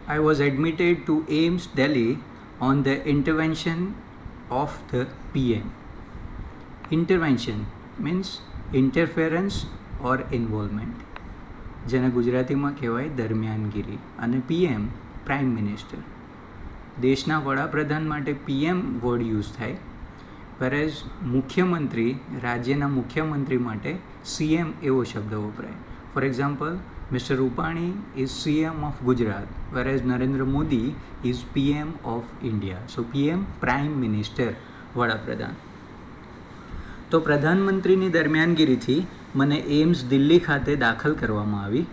I was admitted to AIMS Delhi on the intervention of the PM. Intervention means interference or involvement, જેને ગુજરાતીમાં કહેવાય દરમિયાનગીરી, અને PM prime minister. દેશના વડાપ્રધાન માટે PM વર્ડ યુઝ થાય, વેરેઝ મુખ્યમંત્રી, રાજ્યના મુખ્યમંત્રી માટે CM એવો શબ્દ વપરાય. For example, Mr. Rupani is CM of Gujarat, whereas Narendra Modi is PM of India. So PM prime minister, વડાપ્રધાન. તો પ્રધાનમંત્રીની દરમિયાનગીરીથી મને એમ્સ દિલ્હી ખાતે દાખલ કરવામાં આવી.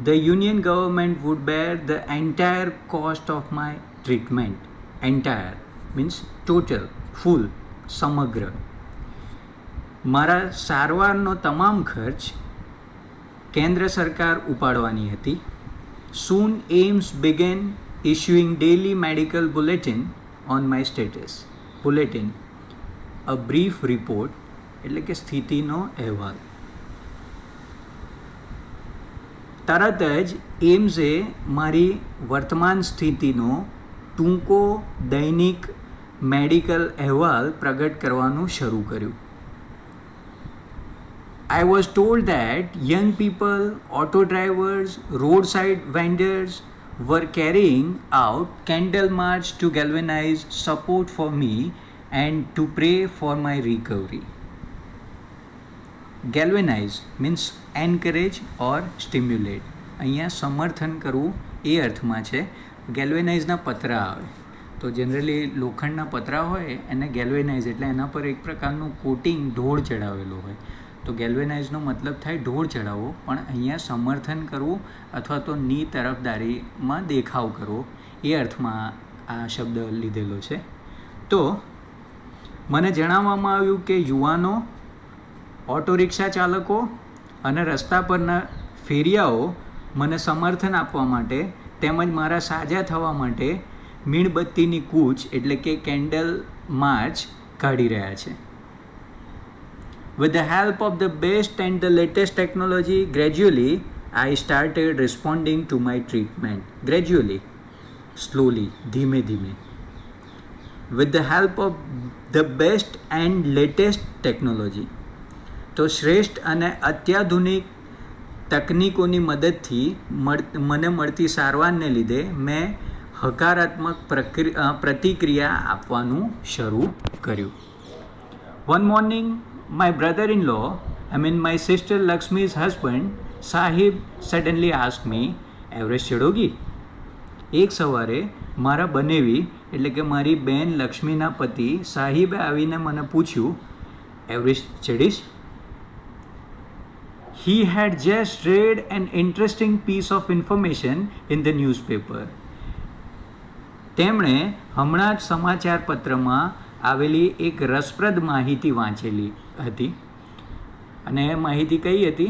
The union government would bear the entire cost of my treatment. Entire means total, full, સમગ્ર. મારા સારવારનો તમામ ખર્ચ કેન્દ્ર સરકાર ઉપાડવાની હતી. Soon AIIMS began issuing daily medical bulletin on my status. Bulletin, a brief report, એટલે કે સ્થિતિનો અહેવાલ. તરત જ એમ્સે મારી વર્તમાન સ્થિતિનો ટૂંકો દૈનિક મેડિકલ અહેવાલ પ્રગટ કરવાનું શરૂ કર્યું. I was told that young people, auto drivers, roadside vendors were carrying out candle march to galvanize support for me and to pray for my recovery. Galvanize means encourage or stimulate. અહીંયા સમર્થન કરવું એ અર્થમાં છે. ગેલ્વેનાઇઝના પતરા આવે તો generally લોખંડના પતરા હોય એને ગેલ્વેનાઇઝ એટલે એના પર એક પ્રકારનું કોટિંગ, ઢોળ ચડાવેલો હોય. તો ગેલ્વેનાઇઝનો મતલબ થાય ઢોળ ચડાવવો, પણ અહીંયા સમર્થન કરવું અથવા તો ની તરફદારીમાં દેખાવ કરવો એ અર્થમાં આ શબ્દ લીધેલો છે. તો મને જણાવવામાં આવ્યું કે યુવાનો, ઓટો રિક્ષા ચાલકો અને રસ્તા પરના ફેરિયાઓ મને સમર્થન આપવા માટે તેમજ મારા સાજા થવા માટે મીણબત્તીની કૂચ એટલે કે કેન્ડલ માર્ચ કાઢી રહ્યા છે. With the help of the best and the latest technology, gradually I started responding to my treatment. Gradually, slowly, ધીમે ધીમે. With the help of the best and latest technology. તો શ્રેષ્ઠ અને અત્યાધુનિક તકનીકોની મદદથી મને મળતી સારવારને લીધે મેં હકારાત્મક પ્રતિક્રિયા આપવાનું શરૂ કર્યું. One morning, my brother-in-law, my sister Lakshmi's husband, Sahib, suddenly asked me, "Everest ચડોગી?" એક સવારે મારા બનેવી એટલે કે મારી બેન લક્ષ્મીના પતિ સાહિબે આવીને મને પૂછ્યું, Everest ચડીશ? He had just read an interesting piece of information in the newspaper. તેમણે હમણાં જ સમાચાર પત્રમાં આવેલી એક રસપ્રદ માહિતી વાંચેલી હતી, અને એ માહિતી કઈ હતી?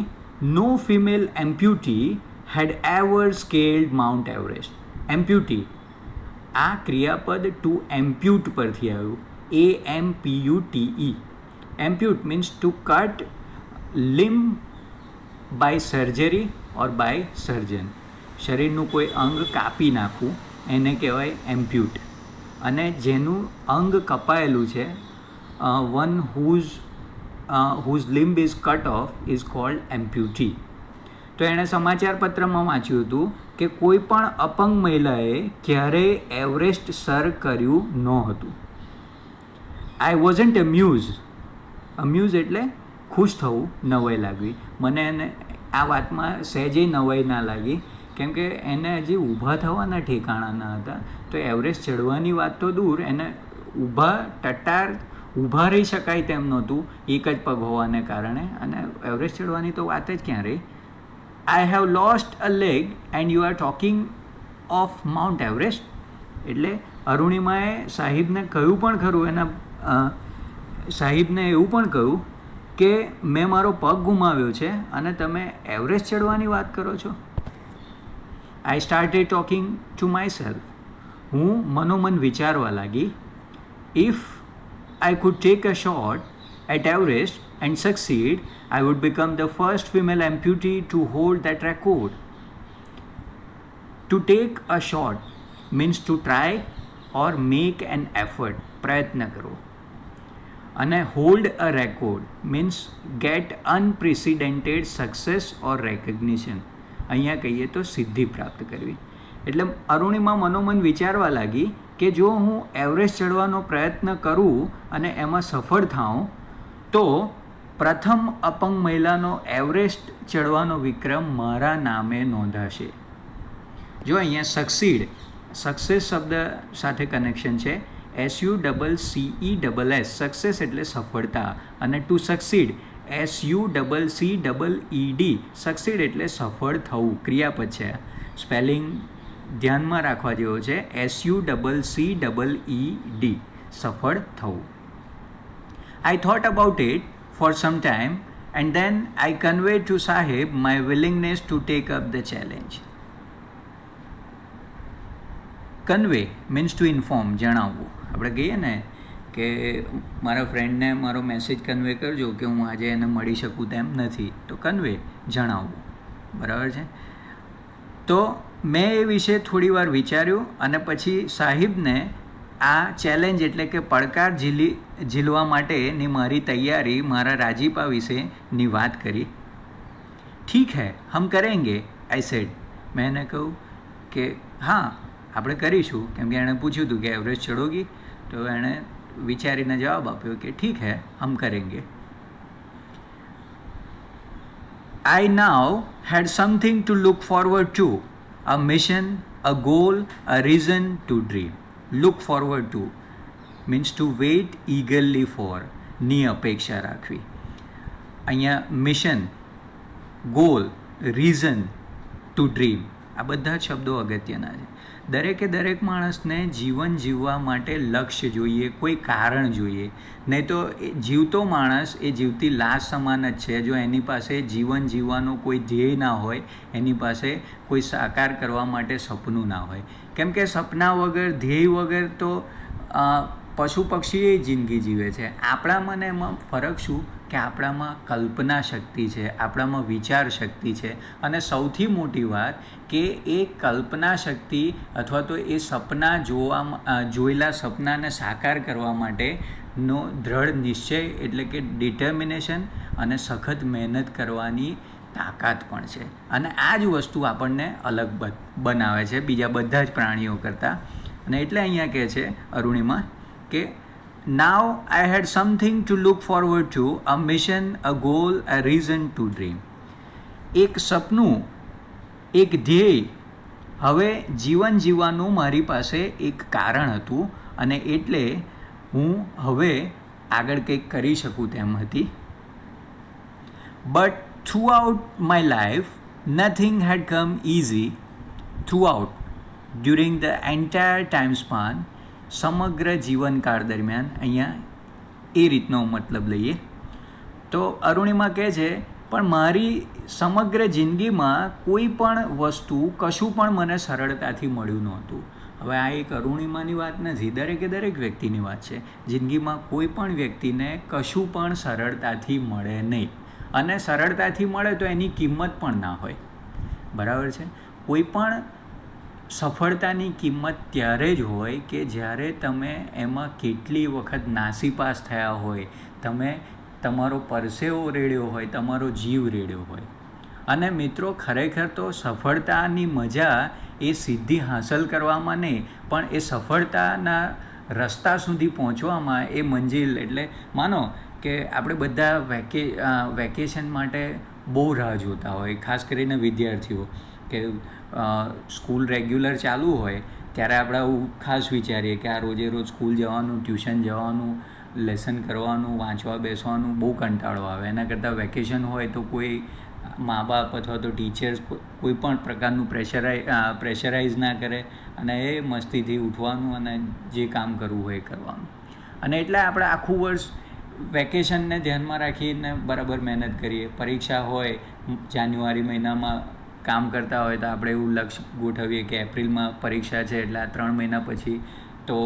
No female amputee had ever scaled Mount Everest. Amputee, આ ક્રિયાપદ ટુ એમ્પ્યુટ પરથી આવ્યું, AMPUTE. Amputate means to cut limb by surgery or by surgeon. શરીરનું કોઈ અંગ કાપી નાખવું એને કહેવાય એમ્પ્યુટ. અને જેનું અંગ કપાયેલું છે, one whose limb is cut off is called amputee. તો એણે સમાચાર પત્રમાં વાંચ્યું હતું કે કોઈ પણ અપંગ મહિલાએ ક્યારેય એવરેસ્ટ સર કર્યું ન હતું. I wasn't amused. અમ્યુઝ એટલે ખુશ થવું, નવાઈ લાગવી. મને એને આ વાતમાં સહેજે નવાઈ ના લાગી, કેમ કે એને હજી ઊભા થવાના ઠેકાણા ન હતા. તો એવરેસ્ટ ચડવાની વાત તો દૂર, એને ઊભા રહી શકાય તેમ નહોતું એક જ પગ હોવાને કારણે, અને એવરેસ્ટ ચડવાની તો વાત જ ક્યાં રહી. I have lost a leg and you are talking of Mount Everest. એટલે અરુણિમાએ સાહિબને કહ્યું પણ ખરું, એના સાહિબને એવું પણ કહ્યું કે મેં મારો પગ ગુમાવ્યો છે અને તમે એવરેસ્ટ ચડવાની વાત કરો છો. I started talking to my self. હું મનોમન વિચારવા લાગી, if I could take a shot at Everest and succeed, I would become the first female amputee to hold that record. To take a shot means to try or make an effort, પ્રયત્ન કરો. અને hold a record means get unprecedented success or recognition, અહીંયા કહીએ તો સિદ્ધિ પ્રાપ્ત કરવી. એટલે અરુણિમા મનોમન વિચારવા લાગી કે જો હું એવરેસ્ટ ચડવાનો પ્રયત્ન કરું અને એમાં સફળ થાઉં તો પ્રથમ અપંગ મહિલાનો એવરેસ્ટ ચડવાનો વિક્રમ મારા નામે નોંધાશે. જો અહીંયા સક્સેસ શબ્દ સાથે કનેક્શન છે, SUCCESS, સક્સેસ એટલે સફળતા, અને ટુ સક્સીડ SUCCED, સક્સીડ એટલે સફળ થવું, ક્રિયાપદ છે. સ્પેલિંગ ધ્યાનમાં રાખવા જેવો છે, SUCCED, સફળ થવું. I thought about it for some time and then I conveyed to Sahib my willingness to take up the challenge. Convey means to inform, જણાવવું. આપણે કહીએ ને કે મારા ફ્રેન્ડને મારો મેસેજ કન્વે કરજો કે હું આજે એને મળી શકું તેમ નથી, તો કન્વે જણાવવું, બરાબર છે. તો મેં એ વિશે થોડી વાર વિચાર્યું અને પછી સાહિબને આ ચેલેન્જ એટલે કે પડકાર ઝીલવા માટેની મારી તૈયારી, મારા રાજીપા વિશેની વાત કરી. ઠીક હૈ હમ કરેંગે, આઈ સેડ. મેં એને કહ્યું કે હા આપણે કરીશું, કેમ કે એણે પૂછ્યું હતું કે એવરેસ્ટ ચડોગી, તો એણે વિચારીને જવાબ આપ્યો કે ઠીક હૈ હમ કરેંગે. I now had something to look forward to, a mission, a goal, a reason to dream. Look forward to means to wait eagerly for, ની અપેક્ષા રાખવી. અહીંયા mission, goal, reason, to dream, આ બધા જ શબ્દો અગત્યના છે. દરેક માણસને જીવન જીવવા માટે લક્ષ્ય જોઈએ, કોઈ કારણ જોઈએ, નહીં તો જીવતો માણસ એ જીવતી લાશ સમાન જ છે. જો એની પાસે જીવન જીવવાનો કોઈ ધ્યેય ના હોય, એની પાસે કોઈ સાકાર કરવા માટે સપનું ના હોય. કેમ કે સપના વગર, ધ્યેય વગર તો પશુ પક્ષી જિંદગી જીવે છે. આપણામાં ને એમાં ફરક શું કે આપણામાં કલ્પના શક્તિ છે, આપણામાં વિચાર શક્તિ છે, અને સૌથી મોટી વાત કે એ કલ્પના શક્તિ અથવા તો એ સપના જોયેલા સપનાને સાકાર કરવા માટેનો દ્રઢ નિશ્ચય એટલે કે ડિટર્મિનેશન અને સખત મહેનત કરવાની તાકાત પણ છે. અને આ જ વસ્તુ આપણને અલગ બનાવે છે બીજા બધા જ પ્રાણીઓ કરતાં. અને એટલે અહીંયા કહે છે અરુણિમા કે Now I had something to look forward to, a mission, a goal, a reason to dream. એક સપનું, એક ધ્યેય, હવે જીવન જીવવાનું મારી પાસે એક કારણ હતું અને એટલે હું હવે આગળ કંઈક કરી શકું તેમ હતી. But throughout my life, nothing had come easy. Throughout, during the entire time span, સમગ્ર જીવનકાળ દરમિયાન, અહીંયા એ રીતનો મતલબ લઈએ તો અરુણિમા કહે છે પણ મારી સમગ્ર જિંદગીમાં કોઈ પણ વસ્તુ, કશું પણ મને સરળતાથી મળ્યું નહોતું. હવે આ એક અરુણિમાની વાત નથી, દરેક વ્યક્તિની વાત છે. જિંદગીમાં કોઈ પણ વ્યક્તિને કશું પણ સરળતાથી મળે નહીં, અને સરળતાથી મળે તો એની કિંમત પણ ના હોય, બરાબર છે. કોઈ પણ સફળતાની કિંમત ત્યારે જ હોય કે જ્યારે તમે એમાં કેટલી વખત નાસીપાસ થયા હોય, તમે તમારો પરસેવો રેડ્યો હોય, તમારો જીવ રેડ્યો હોય. અને મિત્રો ખરેખર તો સફળતાની મજા એ સિદ્ધિ હાંસલ કરવામાં નહીં, પણ એ સફળતાના રસ્તા સુધી પહોંચવામાં, એ મંજિલ. એટલે માનો કે આપણે બધા વેકેશન માટે બહુ રાહ જોતા હોય, ખાસ કરીને વિદ્યાર્થીઓ, કે સ્કૂલ રેગ્યુલર ચાલુ હોય ત્યારે આપણે આવું ખાસ વિચારીએ કે આ રોજે રોજ સ્કૂલ જવાનું, ટ્યુશન જવાનું, લેસન કરવાનું, વાંચવા બેસવાનું બહુ કંટાળો આવે. એના કરતાં વેકેશન હોય તો કોઈ મા બાપ અથવા તો ટીચર્સ કોઈ પણ પ્રકારનું પ્રેશરાઇઝ ના કરે અને એ મસ્તીથી ઉઠવાનું અને જે કામ કરવું હોય એ કરવાનું. અને એટલે આપણે આખું વર્ષ વેકેશનને ધ્યાનમાં રાખીને બરાબર મહેનત કરીએ. પરીક્ષા હોય જાન્યુઆરી મહિનામાં કામ કરતા હોય તો આપણે એવું લક્ષ્ય ગોઠવીએ કે એપ્રિલમાં પરીક્ષા છે એટલે આ 3 મહિના પછી તો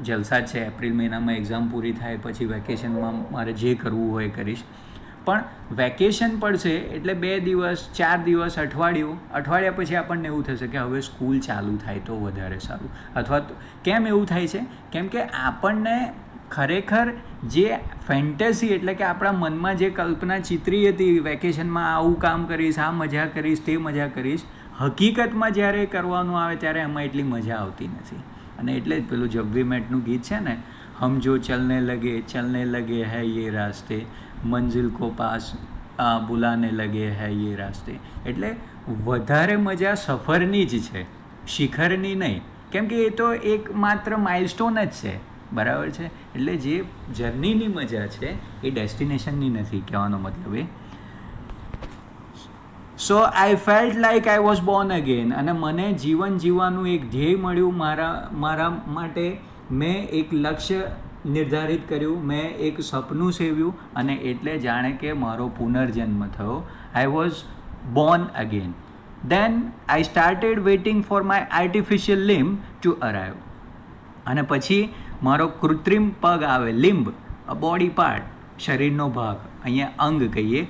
જલસા જ છે, એપ્રિલ મહિનામાં એક્ઝામ પૂરી થાય પછી વેકેશનમાં મારે જે કરવું હોય કરીશ. પણ વેકેશન પડશે એટલે 2 દિવસ 4 દિવસ અઠવાડિયા પછી આપણને એવું થશે કે હવે સ્કૂલ ચાલુ થાય તો વધારે સારું. અથવા તો કેમ એવું થાય છે? કેમ કે આપણને ખરેખર જે ફેન્ટેસી એટલે કે આપણા મનમાં જે કલ્પના ચિત્રી હતી, વેકેશનમાં આવું કામ કરીશ, આ મજા કરીશ, તે મજા કરીશ, હકીકતમાં જ્યારે કરવાનું આવે ત્યારે એમાં એટલી મજા આવતી નથી. અને એટલે જ પેલું જબ વી મેટનું ગીત છે ને, હમ જો ચલને લગે હૈ યે રાસ્તે, મંઝિલ को पास बुलाने लगे है ये रास्ते. એટલે વધારે મજા સફરની જ છે, શિખરની નહીં. કેમ કે એ તો એક માત્ર માઇલસ્ટોન જ છે, બરાબર છે. એટલે જે જર્નીની મજા છે એ ડેસ્ટિનેશનની નથી, કહેવાનો મતલબ એ. So I felt like I was born again. અને મને જીવન જીવવાનું એક ધ્યેય મળ્યું. મારા માટે મેં એક લક્ષ્ય નિર્ધારિત કર્યું, મેં એક સપનું સેવ્યું, અને એટલે જાણે કે મારો પુનર્જન્મ થયો. I was born again. Then I started waiting for my artificial limb to arrive. અને પછી મારો કૃત્રિમ પગ આવે, લિમ્બ, બોડી પાર્ટ, શરીરનો ભાગ, અહીંયા અંગ કહીએ.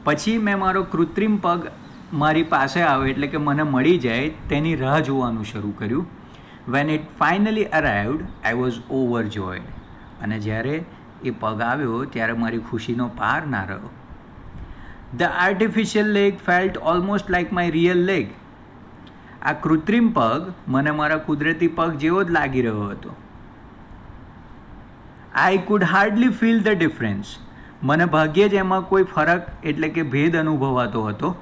પછી મેં મારો કૃત્રિમ પગ મારી પાસે આવે એટલે કે મને મળી જાય તેની રાહ જોવાનું શરૂ કર્યું. When it finally arrived I was overjoyed. અને જ્યારે એ પગ આવ્યો ત્યારે મારી ખુશીનો પાર ના રહ્યો. The artificial leg felt almost like my real leg. આ કૃત્રિમ પગ મને મારા કુદરતી પગ જેવો જ લાગી રહ્યો હતો. I could hardly feel the difference. મને ભાગ્યે જ એમાં કોઈ ફરક એટલે કે ભેદ અનુભવાતો હતો.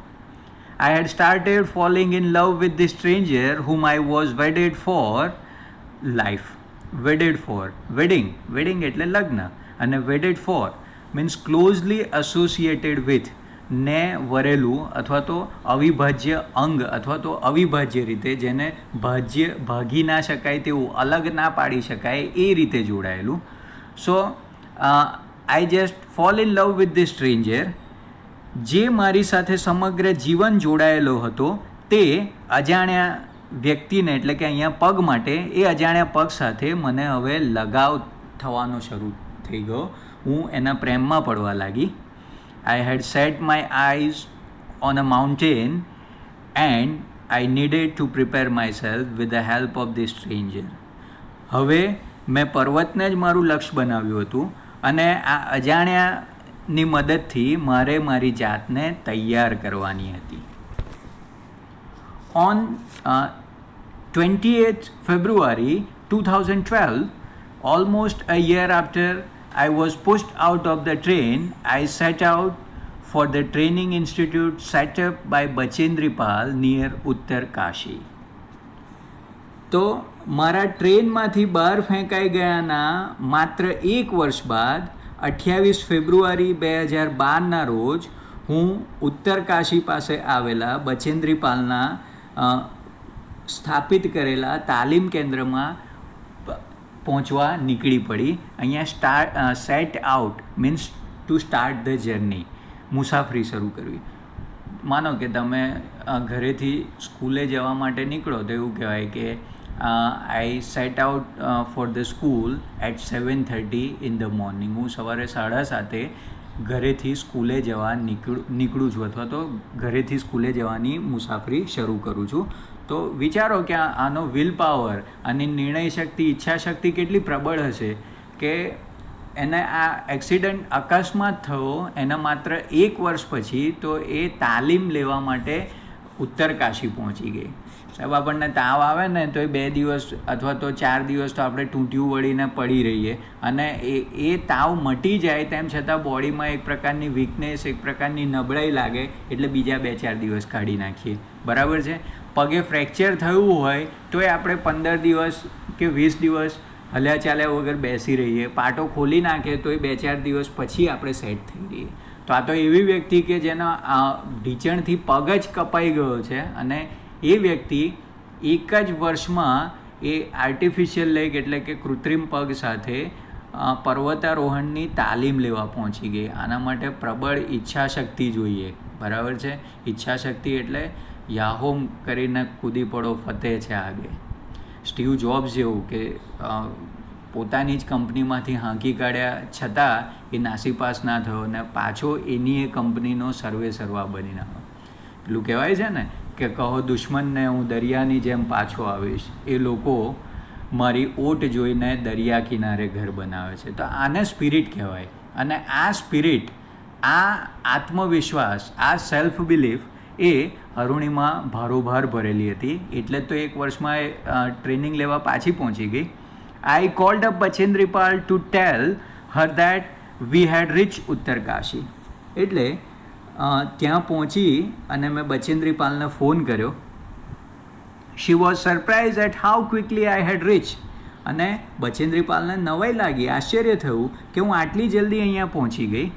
I had started falling in love with the stranger whom I was wedded for life. Wedding એટલે લગ્ન, અને wedded for means closely associated with, ને વરેલું અથવા તો અવિભાજ્ય અંગ અથવા તો અવિભાજ્ય રીતે, જેને ભાગી ના શકાય તેવું, અલગ ના પાડી શકાય એ રીતે જોડાયેલું. So I just fall in love with the stranger. જે મારી સાથે સમગ્ર જીવન જોડાયેલો હતો તે અજાણ્યા વ્યક્તિને એટલે કે અહીંયા પગ માટે, એ અજાણ્યા પગ સાથે મને હવે લગાવ થવાનો શરૂ થઈ ગયો. હું એના પ્રેમમાં પડવા લાગી. I had set my eyes on a mountain and I needed to prepare myself with the help of the stranger. હવે મેં પર્વતને જ મારું લક્ષ્ય બનાવ્યું હતું, અને આ અજાણ્યાની મદદથી મારે મારી જાતને તૈયાર કરવાની હતી. On 28th February 2012, almost a year after I was pushed out of the train, I set out for the training institute set up by Bachendri Pal near Uttar Kashi. તો મારા ટ્રેનમાંથી બહાર ફેંકાઈ ગયાના માત્ર 1 વર્ષ બાદ 28 ફેબ્રુઆરી 2012ના રોજ હું ઉત્તર કાશી પાસે આવેલા બચેન્દ્રી પાલના સ્થાપિત કરેલા તાલીમ કેન્દ્રમાં પહોંચવા નીકળી પડી. અહીંયા set out means to start the journey, મુસાફરી શરૂ કરવી. માનો કે તમે ઘરેથી સ્કૂલે જવા માટે નીકળો તો એવું કહેવાય કે I set out for the school at 7:30 in the morning. હું સવારે 7:30 ઘરેથી સ્કૂલે જવા નીકળું છું, અથવા તો ઘરેથી સ્કૂલે જવાની મુસાફરી શરૂ કરું છું. તો વિચારો કે આનો વિલ પાવર, આની નિર્ણય શક્તિ, ઈચ્છા શક્તિ કેટલી પ્રબળ હશે કે એને આ એક્સિડન્ટ અકસ્માત થયો એના માત્ર 1 વર્ષ પછી તો એ તાલીમ લેવા માટે ઉત્તર કાશી પહોંચી ગઈ. સાહેબ આપણને તાવ આવે ને તો એ 2 દિવસ અથવા તો 4 દિવસ તો આપણે ટૂંટિયું વળીને પડી રહીએ, અને એ તાવ મટી જાય તેમ છતાં બોડીમાં એક પ્રકારની વીકનેસ, એક પ્રકારની નબળાઈ લાગે એટલે બીજા 2-4 દિવસ કાઢી નાખીએ, બરાબર છે. પગે ફ્રેક્ચર થયું હોય તોય આપણે 15 દિવસ કે 20 દિવસ હલ્યા ચાલ્યા વગર બેસી રહીએ, પાટો ખોલી નાખે તોય 2-4 દિવસ પછી આપણે સેટ થઈ રહીએ. તો આ તો એવી વ્યક્તિ કે જેનો ઢીંચણથી પગ જ કપાઈ ગયો છે, અને એ વ્યક્તિ 1 જ વર્ષમાં એ આર્ટિફિશિયલ લેગ એટલે કે કૃત્રિમ પગ સાથે પર્વતારોહણની તાલીમ લેવા પહોંચી ગઈ. આના માટે પ્રબળ ઈચ્છાશક્તિ જોઈએ, બરાબર છે. ઈચ્છાશક્તિ એટલે યાહોમ કરીને કૂદી પડો ફતેહ છે આગે. સ્ટીવ જોબ્સ જેવું કે પોતાની જ કંપનીમાંથી હાંકી કાઢ્યા છતાં એ નાસીપાસ ના થયો ને પાછો એની એ કંપનીનો સર્વા બની નાખ્યો. પેલું કહેવાય છે ને કે કહો દુશ્મનને હું દરિયાની જેમ પાછો આવીશ, એ લોકો મારી ઓટ જોઈને દરિયા કિનારે ઘર બનાવે છે. તો આને સ્પિરિટ કહેવાય. અને આ સ્પિરિટ, આ આત્મવિશ્વાસ, આ સેલ્ફ બિલીફ એ અરુણિમા ભારોભાર ભરેલી હતી. એટલે જ તો 1 વર્ષમાં એ ટ્રેનિંગ લેવા પાછી પહોંચી ગઈ. I called up Bachendripal to tell her that we had reached Uttarkashi. એટલે ત્યાં પહોંચી અને મેં બચેન્દ્રીપાલને ફોન કર્યો. She was surprised at how quickly I had reached. અને બચેન્દ્રીપાલને નવાઈ લાગી, આશ્ચર્ય થયું કે હું આટલી જલ્દી અહીંયા પહોંચી ગઈ.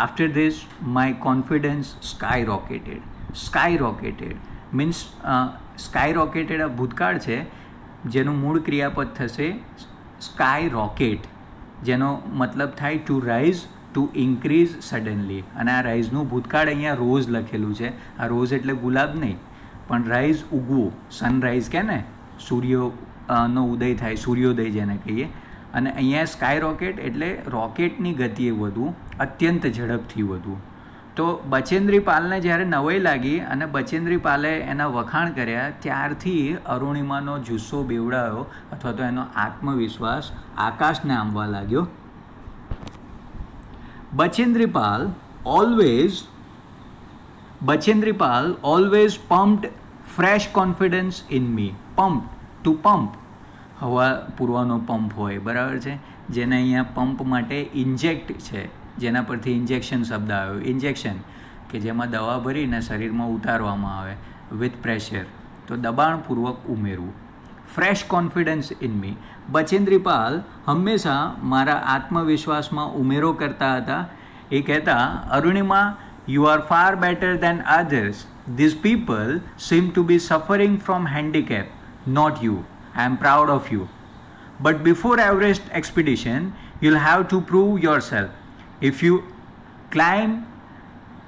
After this, my confidence skyrocketed means skyrocketed આ ભૂતકાળ છે જેનું મૂળ ક્રિયાપદ થશે સ્કાય રોકેટ, જેનો મતલબ થાય to rise, to increase suddenly. અને આ રાઇઝનું ભૂતકાળ અહીંયા રોઝ લખેલું છે. આ રોઝ એટલે ગુલાબ નહીં, પણ રાઇઝ ઉગવું, સનરાઇઝ કે ને સૂર્યનો ઉદય થાય, સૂર્યોદય જેને કહીએ. અને અહીંયા સ્કાય રોકેટ એટલે રોકેટની ગતિએ વધવું, અત્યંત ઝડપથી વધવું. તો બચેન્દ્રીપાલને જ્યારે નવાઈ લાગી અને બચેન્દ્રીપાલે એના વખાણ કર્યા, ત્યારથી અરુણિમાનો જુસ્સો બેવડાયો અથવા તો એનો આત્મવિશ્વાસ આકાશને આંબવા લાગ્યો. Bachendripal always pumped fresh confidence in me. To pump હવા પૂરવાનો પંપ હોય, બરાબર છે, જેને અહીંયા પંપ માટે ઇન્જેક્ટ છે, જેના પરથી ઇન્જેક્શન શબ્દ આવ્યો. ઇન્જેક્શન કે જેમાં દવા ભરીને શરીરમાં ઉતારવામાં આવે વિથ પ્રેશર, તો દબાણપૂર્વક ઉમેરવું. ફ્રેશ કોન્ફિડન્સ ઇન મી. બચેન્દ્રીપાલ હંમેશા મારા આત્મવિશ્વાસમાં ઉમેરો કરતા હતા. એ કહેતા, Arunima, you are far better than others. This people sim two B suffering from handicap, not you. I am proud of you. But before Everest expedition, you'll have to prove yourself. If you climb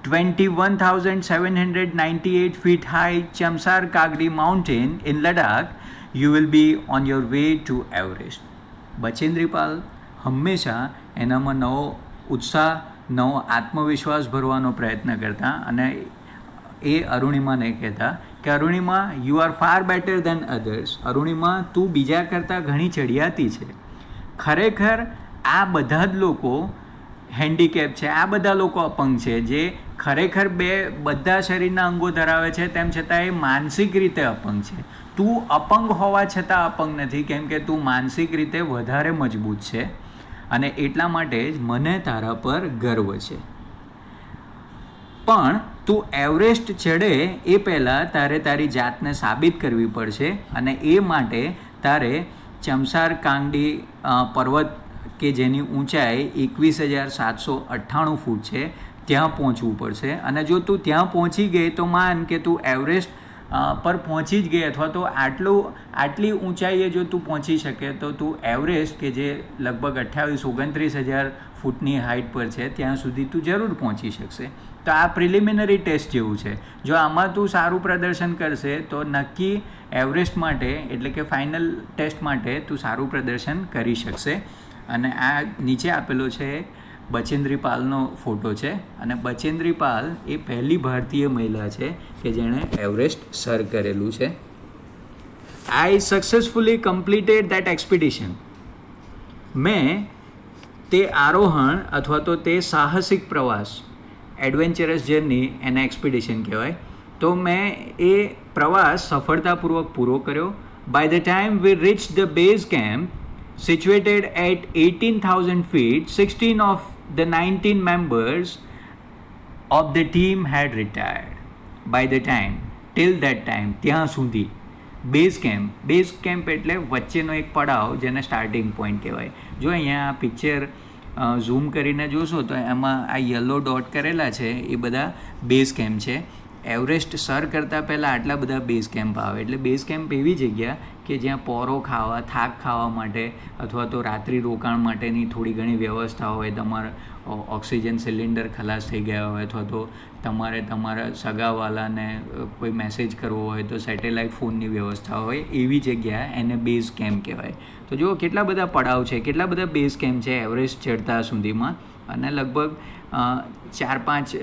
21,798 feet high Chamsar Kagri mountain in Ladakh, you will be on your way to Everest. Bachendri Pal હંમેશા એનામાં નવો ઉત્સાહ, નવો આત્મવિશ્વાસ ભરવાનો પ્રયત્ન કરતા અને એ અરુણિમાને કહેતા કે Arunima, you are far better than others. Arunima, તું બીજા કરતાં ઘણી ચડિયાતી છે. ખરેખર આ બધા જ લોકો હેન્ડીકેપ છે, આ બધા લોકો અપંગ છે, જે ખરેખર બધા શરીરના અંગો ધરાવે છે, તેમ છતાં એ માનસિક રીતે અપંગ છે. તું અપંગ હોવા છતાં અપંગ નથી, કેમ કે તું માનસિક રીતે વધારે મજબૂત છે અને એટલા માટે જ મને તારા પર ગર્વ છે. પણ તું એવરેસ્ટ ચડે એ પહેલાં તારે તારી જાતને સાબિત કરવી પડશે અને એ માટે તારે ચમસાર કાંગડી પર્વત કે જેની ઊંચાઈ 21,798 ફૂટ છે ત્યાં પહોંચવું પડશે. અને જો તું ત્યાં પહોંચી ગઈ તો માન કે તું એવરેસ્ટ પર પહોંચી જ ગઈ, અથવા તો આટલી ઊંચાઈએ જો તું પહોંચી શકે તો તું એવરેસ્ટ કે જે લગભગ 28-29,000 ફૂટની હાઇટ પર છે ત્યાં સુધી તું જરૂર પહોંચી શકશે. તો આ પ્રિલિમિનરી ટેસ્ટ જેવું છે. જો આમાં તું સારું પ્રદર્શન કરશે તો નક્કી એવરેસ્ટ માટે એટલે કે ફાઇનલ ટેસ્ટ માટે તું સારું પ્રદર્શન કરી શકશે. અને આ નીચે આપેલો છે બચેન્દ્રીપાલનો ફોટો છે અને બચેન્દ્રીપાલ એ પહેલી ભારતીય મહિલા છે કે જેણે એવરેસ્ટ સર કરેલું છે. આઈ સક્સેસફુલી કમ્પ્લીટેડ ધેટ એક્સપિડિશન. મેં તે આરોહણ અથવા તો તે સાહસિક પ્રવાસ, એડવેન્ચરસ જર્ની એને એક્સપિડિશન કહેવાય, તો મેં એ પ્રવાસ સફળતાપૂર્વક પૂરો કર્યો. By the time we reach the base camp situated at 18,000 feet, 16 of the 19 members of the team had retired. By the time, till that time, ત્યાં સુધી બેઝ કેમ્પ એટલે વચ્ચેનો એક પડાવ જેને સ્ટાર્ટિંગ પોઈન્ટ કહેવાય. જો અહીંયા આ પિક્ચર ઝૂમ કરીને જોશો તો એમાં આ યલો ડોટ કરેલા છે એ બધા બેઝ કેમ્પ છે. એવરેસ્ટ સર કરતાં પહેલાં આટલા બધા બેઝ કેમ્પ આવે. એટલે બેઝ કેમ્પ એવી જગ્યા કે જ્યાં પોરો ખાવા, થાક ખાવા માટે અથવા તો રાત્રિ રોકાણ માટેની થોડી ઘણી વ્યવસ્થા હોય. તમારા ઓક્સિજન સિલિન્ડર ખલાસ થઈ ગયા હોય અથવા તો તમારે તમારા સગાવાલાને કોઈ મેસેજ કરવો હોય તો સેટેલાઇટ ફોનની વ્યવસ્થા હોય, એવી જગ્યા એને બેઝ કેમ્પ કહેવાય. તો જુઓ કેટલા બધા પડાવ છે, કેટલા બધા બેઝ કેમ્પ છે એવરેસ્ટ ચડતા સુધીમાં. અને લગભગ 4-5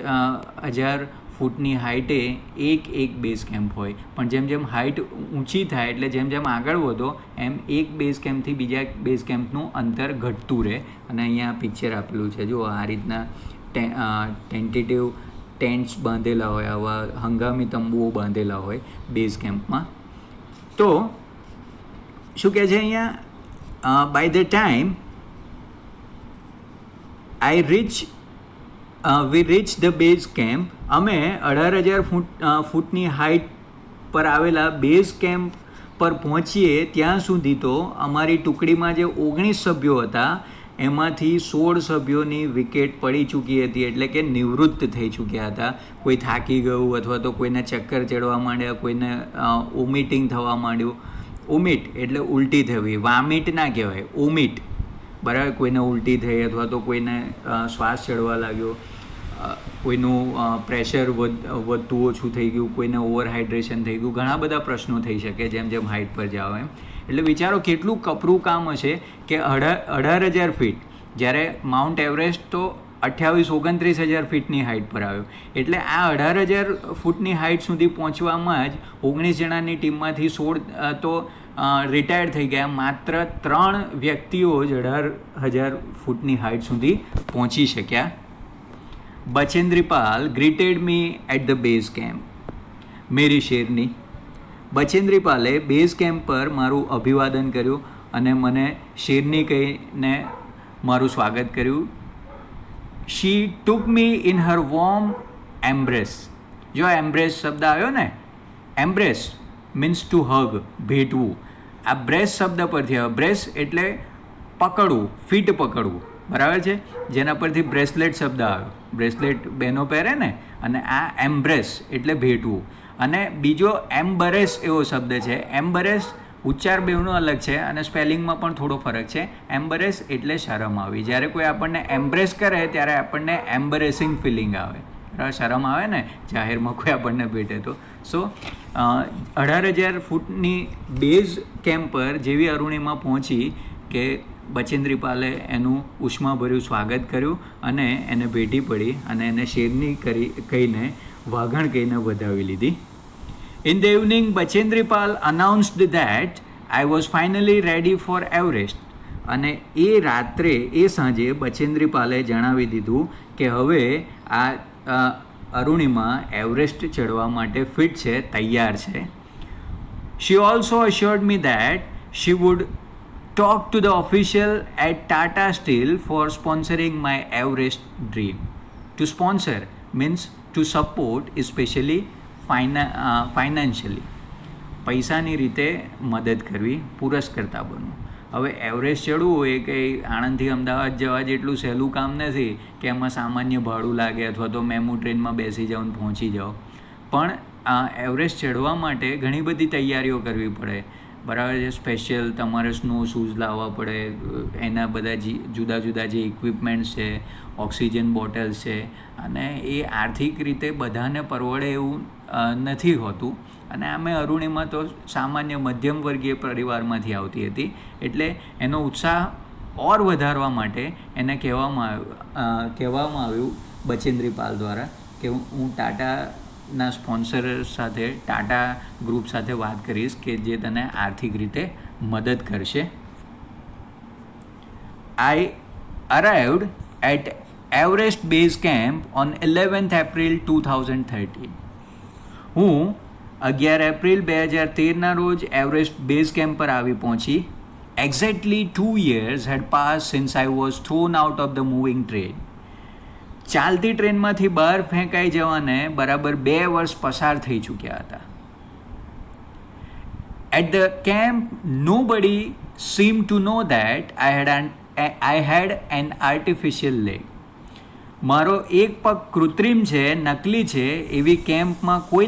હજાર ફૂટની હાઇટે એક બેઝ કેમ્પ હોય. પણ જેમ જેમ હાઇટ ઊંચી થાય એટલે જેમ જેમ આગળ વધો એમ એક બેઝ કેમ્પથી બીજા બેઝ કેમ્પનું અંતર ઘટતું રહે. અને અહીંયા પિક્ચર આપેલું છે, જો આ રીતના ટેન્ટેટિવ ટેન્ટ્સ બાંધેલા હોય, આવા હંગામી તંબુઓ બાંધેલા હોય બેઝ કેમ્પમાં. તો શું કહે છે અહીંયા, by the time we reached the base camp. અમે 18,000 ફૂટની હાઇટ પર આવેલા બેઝ કેમ્પ પર પહોંચીએ ત્યાં સુધી તો અમારી ટુકડીમાં જે 19 સભ્યો હતા એમાંથી 16 સભ્યોની વિકેટ પડી ચૂકી હતી, એટલે કે નિવૃત્ત થઈ ચૂક્યા હતા. કોઈ થાકી ગયું અથવા તો કોઈને ચક્કર ચડવા માંડ્યા, કોઈને ઓમિટિંગ થવા માંડ્યું. ઓમિટ એટલે ઉલટી થવી, વામિટ ના કહેવાય, ઓમિટ. બરાબર, કોઈને ઉલટી થઈ અથવા તો કોઈને શ્વાસ ચડવા લાગ્યો, કોઈનું પ્રેશર વધતું ઓછું થઈ ગયું, કોઈને ઓવરહાઇડ્રેશન થઈ ગયું, ઘણા બધા પ્રશ્નો થઈ શકે જેમ જેમ હાઇટ પર જાઓ એમ. એટલે વિચારો કેટલું કપરું કામ હશે કે 18,000 ફીટ, જ્યારે માઉન્ટ એવરેસ્ટ તો 28-29 હજાર ફીટની હાઇટ પર આવ્યો. એટલે આ 18,000 ફૂટની હાઇટ સુધી પહોંચવામાં જ 19 જણાની ટીમમાંથી 16 તો રિટાયર થઈ ગયા. માત્ર 3 વ્યક્તિઓ જ 18,000 ફૂટની હાઇટ સુધી પહોંચી શક્યા. Bachendri Pal greeted me at the base camp. મેરી શેરની. બચેન્દ્રી પાલે બેઝ કેમ્પ પર મારું અભિવાદન કર્યું અને મને શેરની કહીને મારું સ્વાગત કર્યું. શી ટુક me in her warm embrace. જો એમ્બ્રેસ શબ્દ આવ્યો ને, એમ્બ્રેસ મીન્સ ટુ હગ, ભેટવું. આ બ્રેસ શબ્દ પરથી આવે. બ્રેસ એટલે પકડવું, ફીટ પકડવું, બરાબર છે, જેના પરથી બ્રેસલેટ શબ્દ આવ્યો. બ્રેસલેટ બહેનો પહેરે ને, અને આ એમ્બ્રેસ એટલે ભેટવું. અને બીજો એમ્બરેસ એવો શબ્દ છે. એમ્બરેસ ઉચ્ચાર બેવનો અલગ છે અને સ્પેલિંગમાં પણ થોડો ફરક છે. એમ્બરેસ એટલે શરમ આવી. જ્યારે કોઈ આપણને એમ્બ્રેસ કરે ત્યારે આપણને એમ્બરેસિંગ ફિલિંગ આવે, શરમ આવે ને, જાહેરમાં કોઈ આપણને ભેટે તો. સો 18,000 ફૂટની બેઝ કેમ્પ પર જેવી અરુણિમા પહોંચી કે બચેન્દ્રી પાલે એનું ઉષ્માભર્યું સ્વાગત કર્યું અને એને ભેટી પડી અને એને શેરની કહીને વાઘણ કહીને વધાવી લીધી. In the evening, Bachendri Pal announced that I was finally ready for Everest. અને એ રાત્રે, એ સાંજે બચેન્દ્રી પાલે જણાવી દીધું કે હવે આ અરુણિમા એવરેસ્ટ ચડવા માટે ફિટ છે, તૈયાર છે. She also assured me that she would talk to the official at Tata Steel for sponsoring my Everest dream. To sponsor means to support, especially financially, પૈસાની રીતે મદદ કરવી, પુરસ્કર્તા બનવું. હવે એવરેસ્ટ ચડવું હોય કંઈ આણંદથી અમદાવાદ જવા જેટલું સહેલું કામ નથી કે એમાં સામાન્ય ભાડું લાગે અથવા તો મેમુ ટ્રેનમાં બેસી જાઓ ને પહોંચી જાઓ. પણ એવરેસ્ટ ચડવા માટે ઘણી બધી તૈયારીઓ કરવી પડે, બરાબર છે. સ્પેશિયલ તમારે સ્નો શૂઝ લાવવા પડે, એના બધા જુદા જુદા જે ઇક્વિપમેન્ટ્સ છે, ઓક્સિજન બોટલ્સ છે, અને એ આર્થિક રીતે બધાને પરવડે એવું નથી હોતું. અને આમે અરુણિમા તો સામાન્ય મધ્યમ વર્ગીય પરિવારમાંથી આવતી હતી, એટલે એનો ઉત્સાહ ઓર વધારવા માટે એને કહેવામાં આવ્યું બચેન્દ્રી પાલ દ્વારા કે હું ટાટાના સ્પોન્સર સાથે, ટાટા ગ્રુપ સાથે વાત કરીશ કે જે તને આર્થિક રીતે મદદ કરશે. I arrived at Everest Base Camp on 11th April 2013. હું 11 એપ્રિલ 2013ના રોજ એવરેસ્ટ બેઝ કેમ્પ પર આવી પહોંચી. Exactly 2 years had passed since I was thrown out of the moving train. ચાલતી ટ્રેનમાંથી બહાર ફેંકાઈ જવાને બરાબર 2 વર્ષ પસાર થઈ ચૂક્યા હતા. At the camp, nobody seemed to know that I had an artificial leg. મારો એક પગ કૃત્રિમ છે, નકલી છે એવી કેમ્પમાં કોઈ